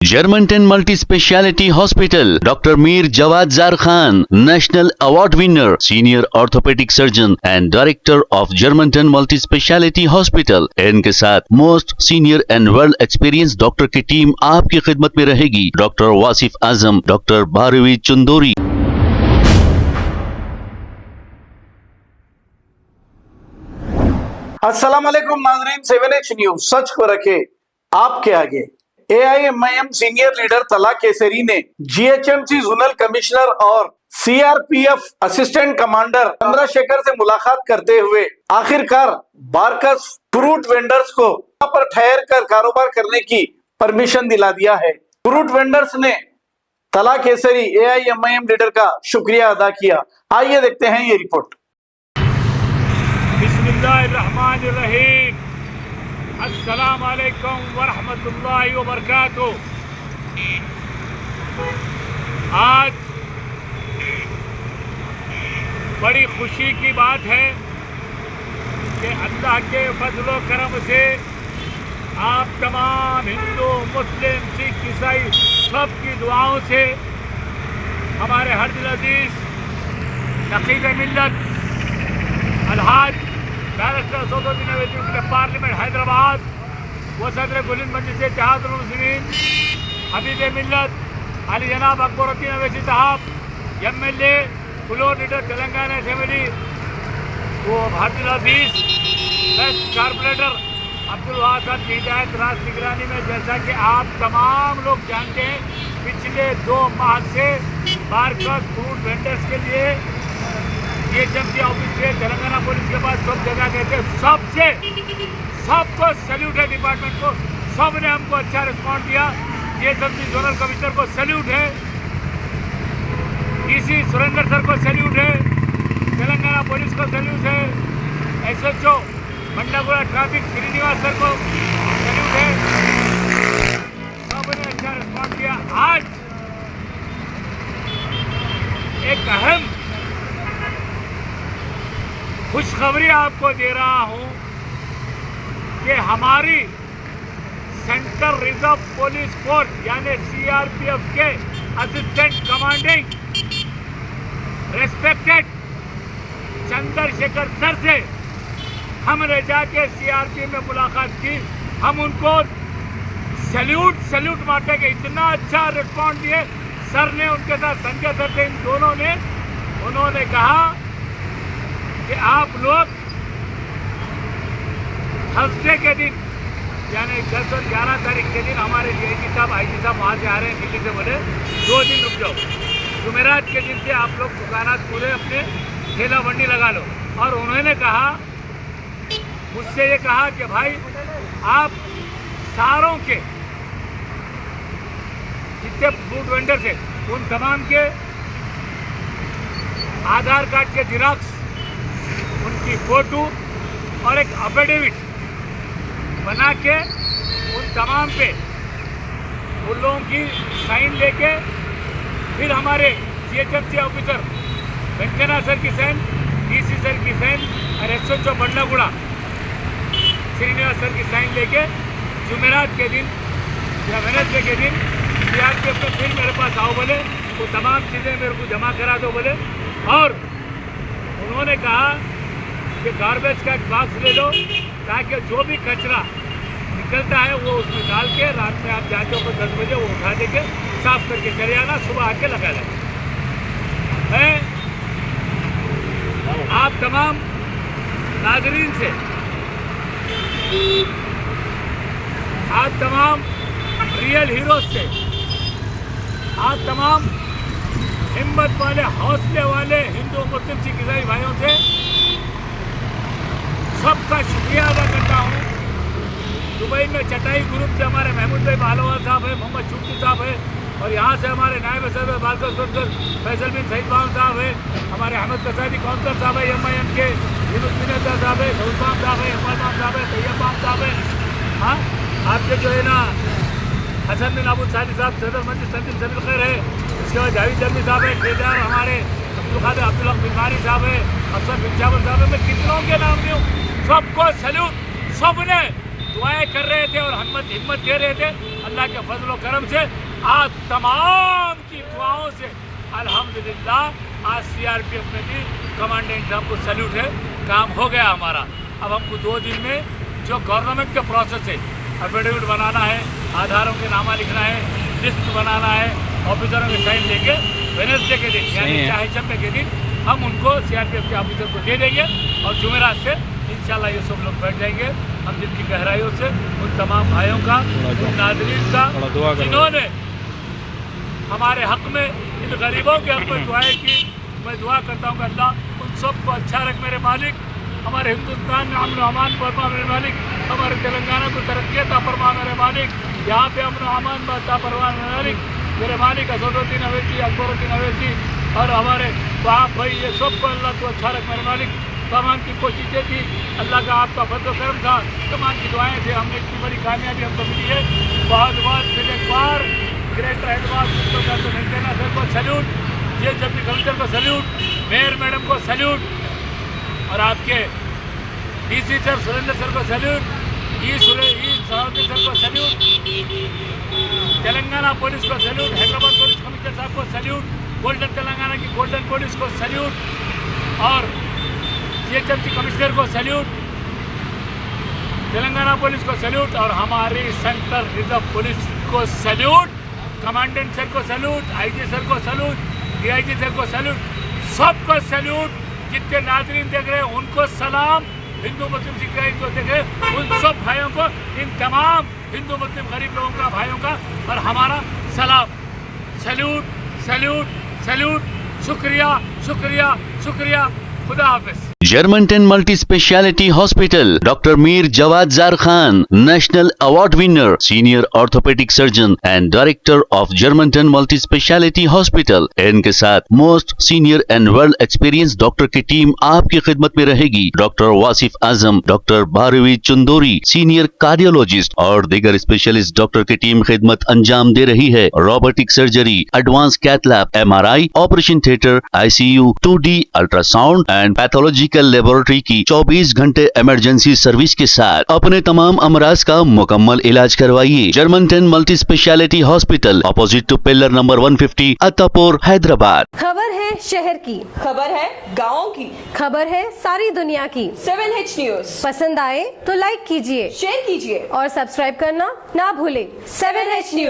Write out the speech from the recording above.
Germantown Multi Speciality Hospital, Dr. Mir Jawad Zar Khan, National Award winner, Senior Orthopedic Surgeon and Director of Germantown Multi Speciality Hospital. इनके साथ most senior and world experience doctor की team आपकी खिदमत में रहेगी। Doctor Wasif Azam, doctor Bharvi Chandori. अस्सलाम वालेकुम नाजरीन, 7H न्यूज सच को रखे आपके आगे। AIMIM सीनियर लीडर तला केसरी ने GHMC जोनल कमिश्नर और CRPF असिस्टेंट कमांडर चंद्रशेखर से मुलाकात करते हुए आखिरकार बारकस फ्रूट वेंडर्स को वहां पर ठहर कर कारोबार करने की परमिशन दिला दिया है। फ्रूट वेंडर्स ने तला केसरी AIMIM लीडर का शुक्रिया अदा किया। आइए देखते हैं ये रिपोर्ट। बिस्मिल्लाहिर्रहमानिर्रहीम। अस्सलाम वालेकुम वरहमतुल्लाहि वबरकातुह। आज बड़ी खुशी की बात है कि अल्लाह के फजल व करम से आप तमाम हिंदू, मुस्लिम, सिख, ईसाई सब की दुआओं से हमारे हर दिल अजीज नकीब मिल्लत अलहाज बैरिस्टर सौदुद्दीन अवैसी पार्लियामेंट हैदराबाद व सदर बुलंद मजलिस इत्तेहादुल मुस्लिमीन हबीब मिल्लत अली जनाब अकबरुद्दीन अवैसी साहब, MLA floor leader Telangana assembly वो भारतीय अजीज बेस्ट कारपोरेटर अब्दुल वहाब साहब की हिदायत राज निगरानी में, जैसा कि आप तमाम लोग जानते हैं, पिछले 2 माह से बारकस फ्रूट वेंडर्स के लिए GHMC ऑफिस से तेलंगाना पुलिस के पास सब जगह गए थे। सबको सैल्यूट है, डिपार्टमेंट को, सब ने हमको अच्छा रिस्पॉन्ड दिया। GHMC जोनल कमिश्नर को सैल्यूट है, DC सुरेंद्र सर को सैल्यूट है, तेलंगाना पुलिस को सैल्यूट है, SHO मंडागुड़ा ट्रैफिक श्रीनिवास सर को सैल्यूट है। सबने अच्छा रिस्पॉन्ड दिया। आज एक अहम खुशखबरी आपको दे रहा हूं कि हमारी सेंट्रल रिजर्व पुलिस फोर्स यानी CRPF के assistant commanding respected Chandrashekhar sir से हमने जाके CRPF में मुलाकात की। हम उनको सैल्यूट मारते कि इतना अच्छा रिस्पॉन्ड दिए सर ने, उनके साथ संजय सर थे, इन दोनों ने। उन्होंने कहा कि आप लोग थर्सडे के दिन यानी 10 और 11 तारीख के दिन हमारे DIG साहब, IG साहब वहाँ से आ रहे हैं दिल्ली से, बोले 2 दिन रुक जाओ, जुमेरात के दिन से आप लोग दुकानात पूरे अपने ठेला मंडी लगा लो। और उन्होंने कहा, मुझसे ये कहा कि भाई आप सारों के जितने फ्रूट वेंडर थे उन तमाम के आधार कार्ड के जिराक्स, उनकी फोटो और एक एफिडेविट बना के उन तमाम पे उन लोगों की साइन लेके फिर हमारे GHMC ऑफिसर वेंकना सर की साइन, DC सर की साइन और SHO मंडागुड़ा श्रीनिवास सर की साइन लेके जुमेरात के दिन या वेडनेसडे के दिन CRPF में फिर मेरे पास आओ बोले, वो तमाम चीज़ें मेरे को जमा करा दो बोले। और उन्होंने कहा कि गार्बेज का एक बॉक्स ले लो ताकि जो भी कचरा निकलता है वो उसमें डाल के रात में आप जाके ऊपर 10 बजे वो उठा देके साफ करके चले आना, सुबह आके लगा देना। मैं आप तमाम नाजरीन से, आप तमाम रियल हीरोज से, आप तमाम हिम्मत वाले, हौसले वाले हिंदू, मुस्लिम, सिख, ईसाई भाइयों से सबका शुक्रिया अदा करता हूँ। दुबई में चटाई ग्रुप से हमारे महमूद भाई बालोवाल साहब है, मोहम्मद शुक्री साहब है, और यहाँ से हमारे नायब सदर बारकस फैसल बिन सईद बाम साहब है, हमारे अहमद कसादी काउंसलर साहब है, MIM के यूनुस बिन अब्दुल साहब है, सऊद बाम साहब है, अकबर बाम साहब है, तैयब बाम साहब है। हाँ, आपके जो है ना हसन बिन अबू साली साहब सदर मंजिल तंजीम सबिल खैर है, इसके बाद जावेद जर्मी साहब है, केदार हमारे अब्दुल खादर अब्दुल्ला बिमारी साहब है, अफसर बिन जाबर साहब है। मैं कितनों के नाम दूँ, सबको सैल्यूट। सब ने दुआएं कर रहे थे और हिम्मत दे रहे थे। अल्लाह अल्लाह के फजल व करम से, आप तमाम की दुआओं से अल्हम्दुलिल्लाह आज CRPF में भी कमांडेंट हमको सैल्यूट है, काम हो गया हमारा। अब हमको 2 दिन में जो गवर्नमेंट का प्रोसेस है, एफिडेविट बनाना है, आधारों के नामा लिखना है, लिस्ट बनाना है, ऑफिसरों के साइन लेके वेडनेसडे के दिन यानी चाहे जम्मे के दिन हम उनको CRPF के ऑफिसर को दे देंगे और जुमेरात से इंशाल्लाह ये सब लोग बैठ जाएंगे। हम दिल की गहराइयों से उन तमाम भाइयों का, उन नाज़रीन का जिन्होंने हमारे हक में, इन गरीबों के हक में दुआएं की, मैं दुआ करता हूँ कि अल्लाह उन सबको अच्छा रख मेरे मालिक, हमारे हिंदुस्तान में अमन अमान फरमा मेरे मालिक, हमारे तेलंगाना को तरक्की अता फरमा मेरे मालिक, यहाँ पे अमन अमान अता फरमा मेरे मालिक, मेरे मालिक असदुद्दीन अवैसी, अकबरुद्दीन अवैसी और हमारे बाप भाई, ये सबको अल्लाह को अच्छा रख मेरे मालिक। तमाम की कोशिशें थी, अल्लाह का आपका फजल करम था, तमाम की दुआएं थे, हमने इतनी बड़ी कामयाबी हमको मिली है। बहुत बहुत फिर एक बार ग्रेटर हैदराबाद मेंटेना सर को सैल्यूट, JHMC कमिश्नर को सैल्यूट, मेयर मैडम को सैल्यूट और आपके DC सर सुरेंद्र सर को सैल्यूट, सलाउद्दीन सर को सैल्यूट, तेलंगाना पुलिस को सैल्यूट, हैदराबाद पुलिस कमिश्नर साहब को सैल्यूट, गोल्डन तेलंगाना की गोल्डन पुलिस को सैल्यूट और JHMC कमिश्नर को सैल्यूट, तेलंगाना पुलिस को सैल्यूट और हमारी सेंट्रल रिजर्व पुलिस को सैल्यूट, कमांडेंट सर को सैल्यूट, IG सर को सैल्यूट, DIG सर को सैल्यूट, सबको सैल्यूट। जितने नाज़रीन देख रहे हैं उनको सलाम, हिंदू मुस्लिम सिख भाई को देख रहे उन सब भाइयों को, इन तमाम हिंदू मुस्लिम गरीब लोगों का भाइयों का और हमारा सलाम, सैल्यूट सैल्यूट सैल्यूट, शुक्रिया शुक्रिया शुक्रिया, खुदा हाफिज। Germantown Multi Speciality Hospital, Dr. Mir Jawad Zar Khan, National Award winner, Senior Orthopedic Surgeon and Director of Germantown Multi Speciality Hospital। इनके साथ most senior and world experience doctor की team आपकी खिदमत में रहेगी। Doctor Wasif Azam, doctor Bharvi Chandori, senior cardiologist और दीगर specialist doctor की टीम खिदमत अंजाम दे रही है। Robotic surgery, advance cath lab, MRI, operation theatre, ICU, 2D ultrasound and pathological laboratory की 24 घंटे इमरजेंसी सर्विस के साथ अपने तमाम अमराज का मुकम्मल इलाज करवाइए। Germanten multi speciality hospital, opposite to pillar number 150, Attapur, Hyderabad. खबर है शहर की, खबर है गाँव की, खबर है सारी दुनिया की। 7H न्यूज पसंद आए तो लाइक कीजिए, शेयर कीजिए और सब्सक्राइब करना ना भूले। 7H news.